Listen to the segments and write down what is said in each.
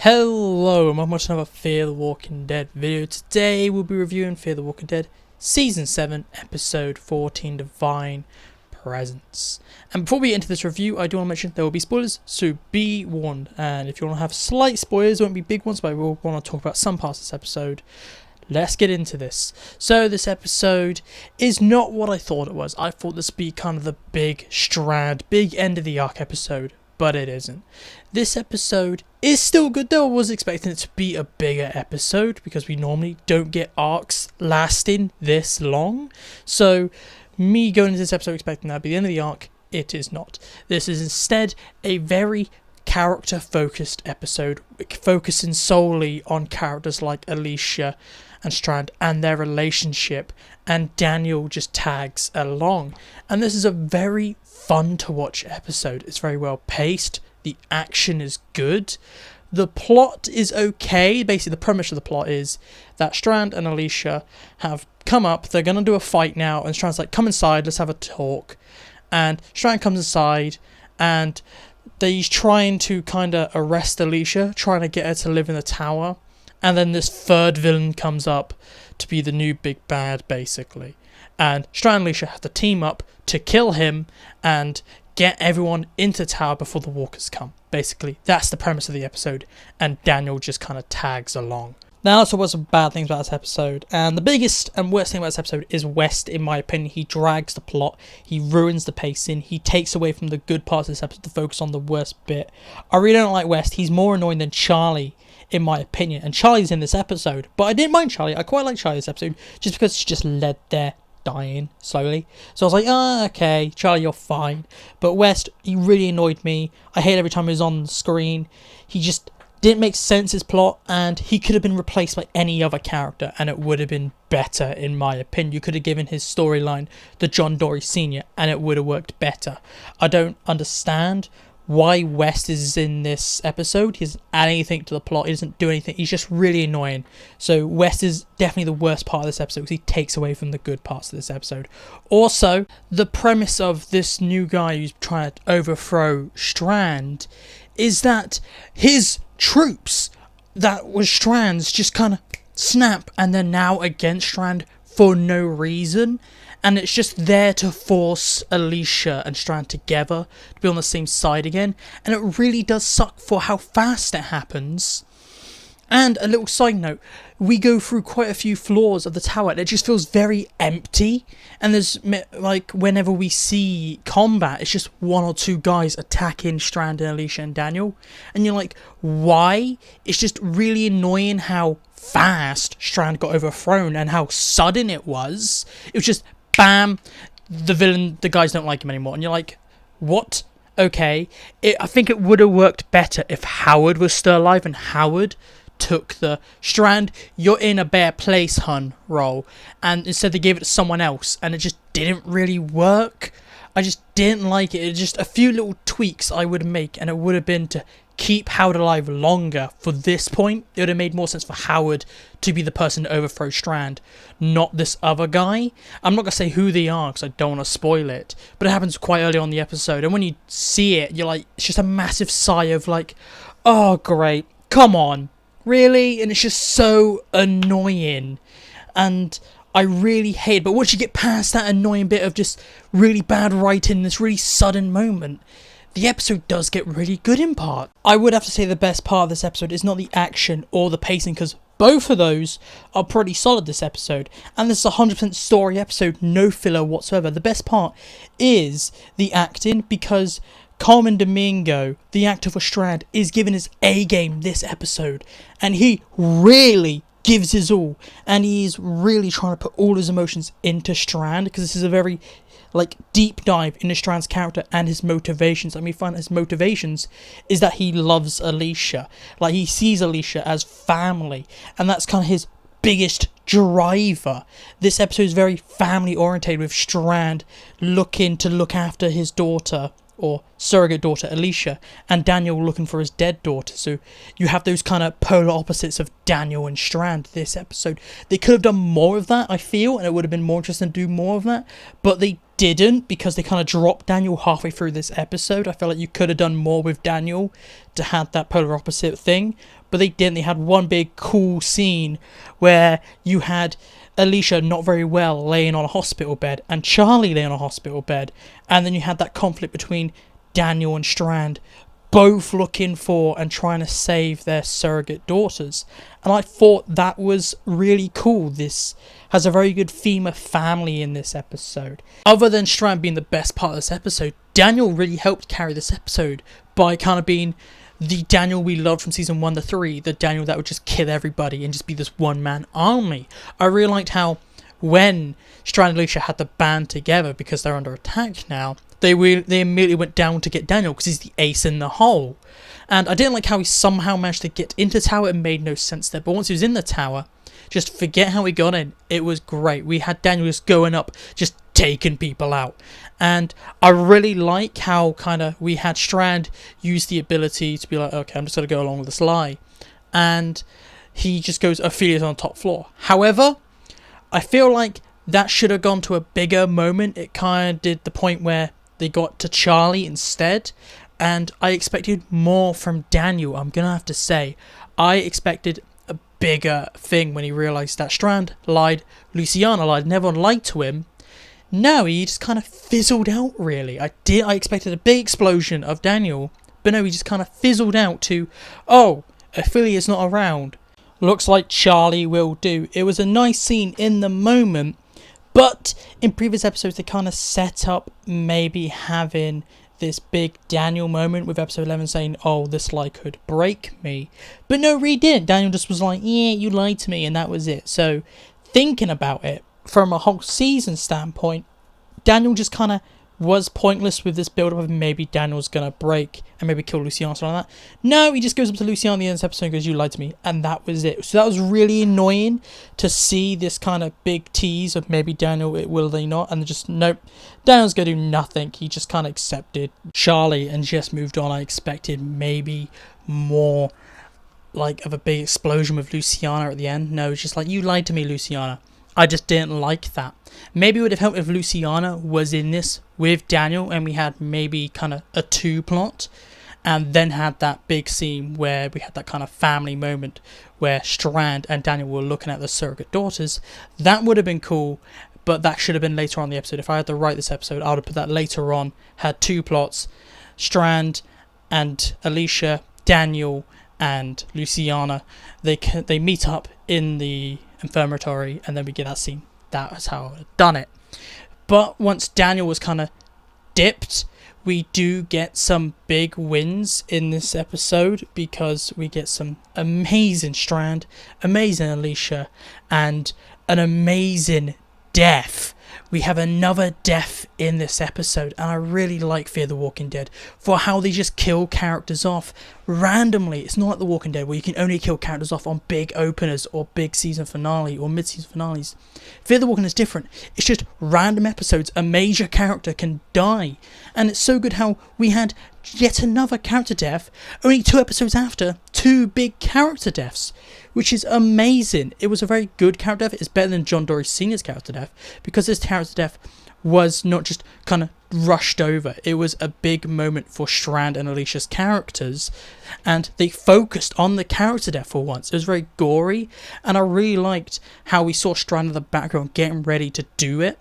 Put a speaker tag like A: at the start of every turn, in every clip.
A: Hello, and welcome to another Fear the Walking Dead video. Today we'll be reviewing Fear the Walking Dead Season 7, Episode 14, Divine Presence. And before we get into this review, I do want to mention there will be spoilers, so be warned. And if you want to have slight spoilers, it won't be big ones, but I will want to talk about some parts of this episode. Let's get into this. So this episode is not what I thought it was. I thought this would be kind of the big Strand, big end of the arc episode, but it isn't. This episode is still good though. I was expecting it to be a bigger episode because we normally don't get arcs lasting this long. So me going into this episode expecting that to be the end of the arc, it is not. This is instead a very character focused episode, focusing solely on characters like Alicia and Strand and their relationship, and Daniel just tags along. And this is a very fun to watch episode. It's very well paced, the action is good, the plot is okay. Basically the premise of the plot is that Strand and Alicia have come up, they're gonna do a fight now, and Strand's like, come inside, let's have a talk. And Strand comes inside and he's trying to kind of arrest Alicia, trying to get her to live in the tower. And then this third villain comes up to be the new big bad, basically. And Strand and Alicia have to team up to kill him and get everyone into the tower before the walkers come. Basically, that's the premise of the episode. And Daniel just kind of tags along. Now, that's what's some bad things about this episode. And the biggest and worst thing about this episode is West, in my opinion. He drags the plot. He ruins the pacing. He takes away from the good parts of this episode to focus on the worst bit. I really don't like West. He's more annoying than Charlie, in my opinion. And Charlie's in this episode. But I didn't mind Charlie. I quite like Charlie this episode. Just because she just led there dying slowly. So I was like, oh, okay, Charlie, you're fine. But West, he really annoyed me. I hate every time he was on the screen. He just didn't make sense, his plot, and he could have been replaced by any other character and it would have been better, in my opinion. You could have given his storyline the John Dory Sr. and it would have worked better. I don't understand why West is in this episode. He doesn't add anything to the plot, he doesn't do anything, he's just really annoying. So West is definitely the worst part of this episode because he takes away from the good parts of this episode. Also, the premise of this new guy who's trying to overthrow Strand is that his troops that was Strand's just kind of snap and they're now against Strand for no reason, and it's just there to force Alicia and Strand together to be on the same side again, and it really does suck for how fast it happens. And a little side note, we go through quite a few floors of the tower and it just feels very empty, and there's like whenever we see combat it's just one or two guys attacking Strand and Alicia and Daniel, and you're like, why? It's just really annoying how fast Strand got overthrown and how sudden it was. It was just bam, the guys don't like him anymore, and you're like, what? Okay, I think it would have worked better if Howard was still alive and Howard took the Strand, you're in a bare place, hun, role, and instead they gave it to someone else, and it just didn't really work. I just didn't like it. It's just a few little tweaks I would make, and it would have been to keep Howard alive longer. For this point, it would have made more sense for Howard to be the person to overthrow Strand, not this other guy. I'm not going to say who they are because I don't want to spoil it, but it happens quite early on in the episode, and when you see it, you're like, it's just a massive sigh of like, oh great, come on, really? And it's just so annoying, and I really hate it. But once you get past that annoying bit of just really bad writing, this really sudden moment, the episode does get really good in part. I would have to say the best part of this episode is not the action or the pacing, because both of those are pretty solid this episode, and this is a 100% story episode, no filler whatsoever. The best part is the acting, because Carmen Domingo, the actor for Strand, is given his A game this episode, and he really gives his all, and he's really trying to put all his emotions into Strand, because this is a very deep dive into Strand's character and his motivations. I mean, find his motivations is that he loves Alicia, like he sees Alicia as family, and that's kind of his biggest driver. This episode is very family orientated, with Strand looking to look after his daughter, or surrogate daughter, Alicia, and Daniel looking for his dead daughter. So you have those kind of polar opposites of Daniel and Strand this episode. They could have done more of that, I feel, and it would have been more interesting to do more of that, but they didn't, because they kind of dropped Daniel halfway through this episode. I felt like you could have done more with Daniel to have that polar opposite thing, but they didn't. They had one big cool scene where you had Alicia not very well laying on a hospital bed and Charlie laying on a hospital bed, and then you had that conflict between Daniel and Strand, both looking for and trying to save their surrogate daughters. And I thought that was really cool. This has a very good theme of family in this episode. Other than Strand being the best part of this episode, Daniel really helped carry this episode by kind of being the Daniel we loved from season 1 to 3, the Daniel that would just kill everybody and just be this one-man army. I really liked how when Strand and Alicia had to band together because they're under attack now, they immediately went down to get Daniel because he's the ace in the hole. And I didn't like how he somehow managed to get into the tower. It made no sense there. But once he was in the tower, just forget how he got in. It was great. We had Daniel just going up, just taking people out. And I really like how kind of we had Strand use the ability to be like, okay, I'm just going to go along with this lie. And he just goes, Ophelia's on the top floor. However, I feel like that should have gone to a bigger moment. It kind of did the point where they got to Charlie instead. And I expected more from Daniel, I'm going to have to say. I expected a bigger thing when he realised that Strand lied, Luciana lied, and everyone lied to him. No, he just kind of fizzled out, really. I expected a big explosion of Daniel, but no, he just kind of fizzled out to, oh, Ophelia's not around. Looks like Charlie will do. It was a nice scene in the moment, but in previous episodes they kind of set up maybe having this big Daniel moment with episode 11 saying, oh, this lie could break me. But no, really didn't. Daniel just was like, yeah, you lied to me, and that was it. So thinking about it from a whole season standpoint, Daniel just kind of was pointless with this build-up of maybe Daniel's going to break and maybe kill Luciana or something like that. No, he just goes up to Luciana at the end of this episode and goes, you lied to me, and that was it. So that was really annoying to see this kind of big tease of maybe Daniel, it will they not, and just, nope, Daniel's going to do nothing. He just kind of accepted Charlie and just moved on. I expected maybe more like of a big explosion with Luciana at the end. No, it's just like, you lied to me, Luciana. I just didn't like that. Maybe it would have helped if Luciana was in this with Daniel and we had maybe kind of a 2 plot and then had that big scene where we had that kind of family moment where Strand and Daniel were looking at the surrogate daughters. That would have been cool, but that should have been later on in the episode. If I had to write this episode, I would have put that later on. Had 2 plots, Strand and Alicia, Daniel and Luciana. They meet up in the infirmary and then we get that scene. That was how I would have done it. But once Daniel was kind of dipped, we do get some big wins in this episode because we get some amazing Strand, amazing Alicia, and an amazing death. We have another death in this episode, and I really like Fear the Walking Dead for how they just kill characters off randomly. It's not like The Walking Dead where you can only kill characters off on big openers or big season finale or mid-season finales. Fear the Walking Dead is different. It's just random episodes. A major character can die, and it's so good how we had yet another character death only 2 episodes after 2 big character deaths, which is amazing. It was a very good character death. It's better than John Dory Sr.'s character death because this character death was not just kind of rushed over. It was a big moment for Strand and Alicia's characters, and they focused on the character death for once. It was very gory, and I really liked how we saw Strand in the background getting ready to do it.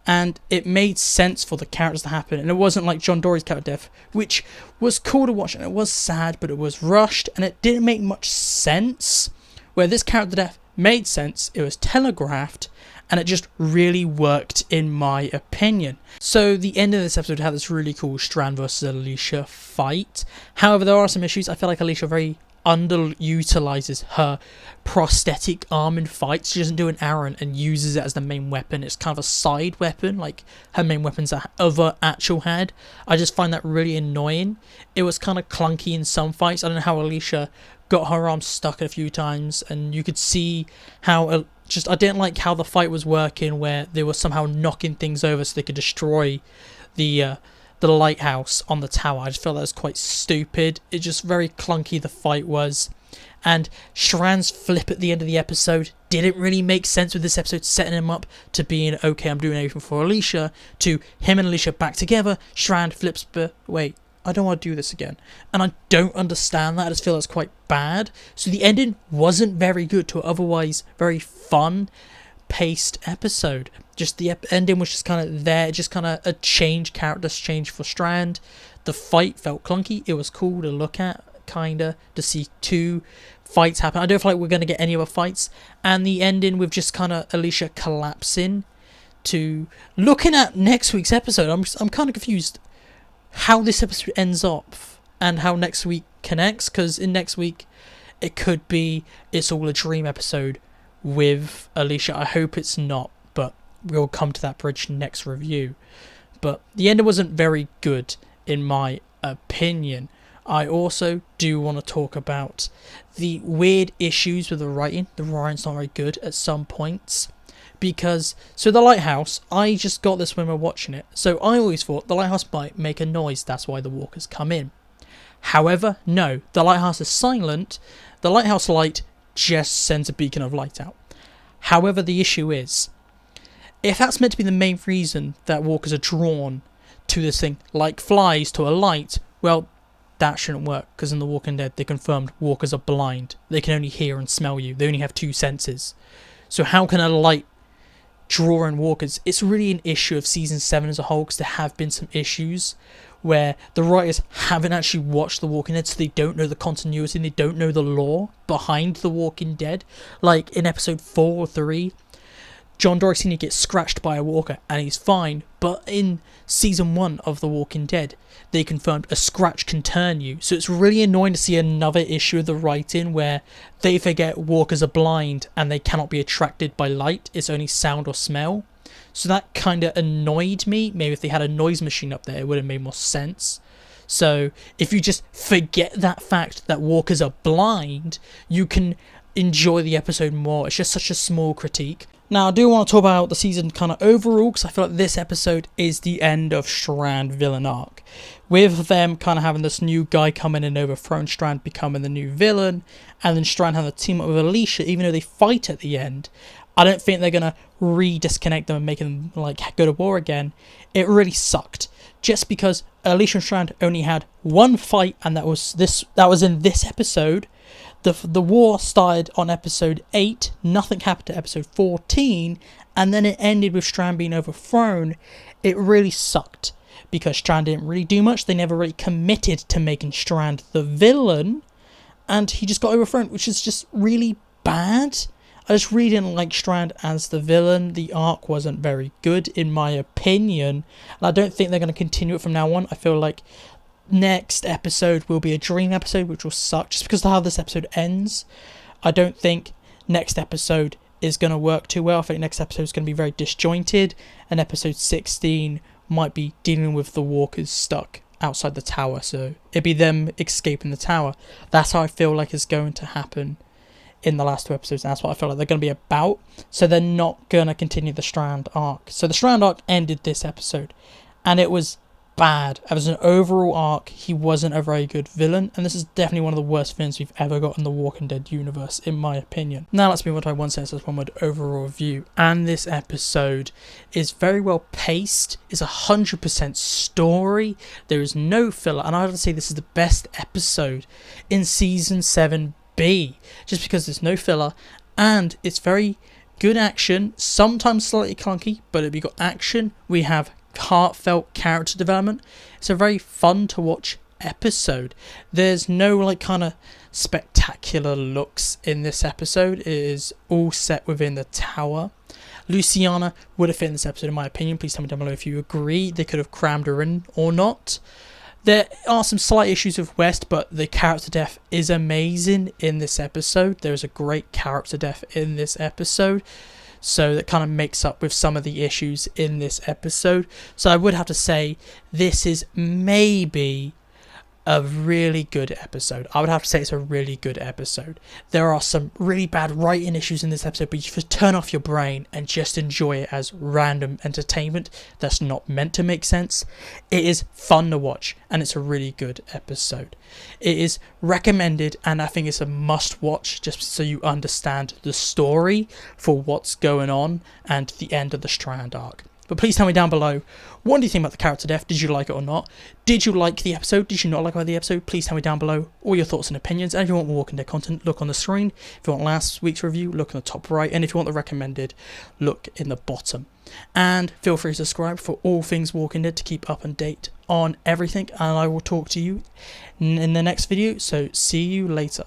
A: And it made sense for the characters to happen, and it wasn't like John Dory's character death, which was cool to watch and it was sad, but it was rushed and it didn't make much sense. Where this character death made sense, it was telegraphed, and it just really worked in my opinion. So the end of this episode had this really cool Strand versus Alicia fight. However, there are some issues. I feel like Alicia very underutilizes her prosthetic arm in fights. She doesn't do an Aaron and uses it as the main weapon. It's kind of a side weapon, like her main weapon's that other actual had. I just find that really annoying. It was kind of clunky in some fights. I don't know how Alicia got her arm stuck a few times, and you could see how I didn't like how the fight was working, where they were somehow knocking things over so they could destroy the lighthouse on the tower. I just felt that was quite stupid. It just very clunky the fight was. And Strand's flip at the end of the episode didn't really make sense with this episode setting him up to being, okay, I'm doing everything for Alicia, to him and Alicia back together. Strand flips, but wait, I don't want to do this again. And I don't understand that. I just feel that's quite bad. So the ending wasn't very good to an otherwise very fun paced episode. Just the ending was just kind of there, just kind of a characters change for Strand. The fight felt clunky. It was cool to look at, kinda, to see two fights happen. I don't feel like we're going to get any other fights. And the ending with just kind of Alicia collapsing to looking at next week's episode. I'm kind of confused how this episode ends up and how next week connects, because in next week it could be It's All a Dream episode with Alicia. I hope it's not, but we'll come to that bridge next review. But the ending wasn't very good in my opinion. I also do want to talk about the weird issues with the writing. The writing's not very good at some points. Because, so the lighthouse, I just got this when we were watching it. So I always thought the lighthouse might make a noise, that's why the walkers come in. However, no, the lighthouse is silent. The lighthouse light just sends a beacon of light out. However, the issue is, if that's meant to be the main reason that walkers are drawn to this thing, like flies to a light, well, that shouldn't work, because in The Walking Dead they confirmed walkers are blind. They can only hear and smell you. They only have 2 senses. So how can a light draw in walkers? It's really an issue of season 7 as a whole, because there have been some issues where the writers haven't actually watched The Walking Dead, so they don't know the continuity and they don't know the lore behind The Walking Dead. Like in episode 4 or 3, John Dory Sr. gets scratched by a walker and he's fine, but in season 1 of The Walking Dead they confirmed a scratch can turn you. So it's really annoying to see another issue of the writing where they forget walkers are blind and they cannot be attracted by light, it's only sound or smell. So that kind of annoyed me. Maybe if they had a noise machine up there it would have made more sense. So if you just forget that fact that walkers are blind, you can enjoy the episode more. It's just such a small critique. Now, I do want to talk about the season kind of overall, because I feel like this episode is the end of Strand villain arc. With them kind of having this new guy coming in, overthrown Strand, becoming the new villain, and then Strand having a team up with Alicia, even though they fight at the end. I don't think they're going to re-disconnect them and make them like go to war again. It really sucked. Just because Alicia and Strand only had one fight, and that was in this episode. The war started on episode 8, nothing happened to episode 14, and then it ended with Strand being overthrown. It really sucked, because Strand didn't really do much. They never really committed to making Strand the villain, and he just got overthrown, which is just really bad. I just really didn't like Strand as the villain. The arc wasn't very good, in my opinion, and I don't think they're going to continue it from now on. I feel like next episode will be a dream episode, which will suck just because of how this episode ends. I don't think next episode is going to work too well. I think next episode is going to be very disjointed, and episode 16 might be dealing with the walkers stuck outside the tower, so it'd be them escaping the tower. That's how I feel like is going to happen in the last 2 episodes, and that's what I feel like they're going to be about. So they're not going to continue the Strand arc. So the Strand arc ended this episode, and it was bad. As an overall arc, he wasn't a very good villain, and this is definitely one of the worst villains we've ever got in the Walking Dead universe, in my opinion. Now let's move on to my 1 sentence, 1 word overall review. And this episode is very well paced. It's 100% story. There is no filler, and I would say this is the best episode in season 7B, just because there's no filler, and it's very good action, sometimes slightly clunky, but if we got action, we have heartfelt character development. It's a very fun to watch episode. There's no like kind of spectacular looks in this episode. It is all set within the tower. Luciana would have fit in this episode, in my opinion. Please tell me down below if you agree. They could have crammed her in or not. There are some slight issues with West, but the character death is amazing in this episode. There is a great character death in this episode, so that kind of makes up with some of the issues in this episode. So I would have to say this is maybe a really good episode. I would have to say it's a really good episode. There are some really bad writing issues in this episode, but you just turn off your brain and just enjoy it as random entertainment that's not meant to make sense. It is fun to watch, and it's a really good episode. It is recommended, and I think it's a must watch just so you understand the story for what's going on and the end of the Strand arc. But please tell me down below, what do you think about the character death? Did you like it or not? Did you like the episode? Did you not like the episode? Please tell me down below all your thoughts and opinions. And if you want more Walking Dead content, look on the screen. If you want last week's review, look on the top right. And if you want the recommended, look in the bottom. And feel free to subscribe for all things Walking Dead to keep up and date on everything. And I will talk to you in the next video. So see you later.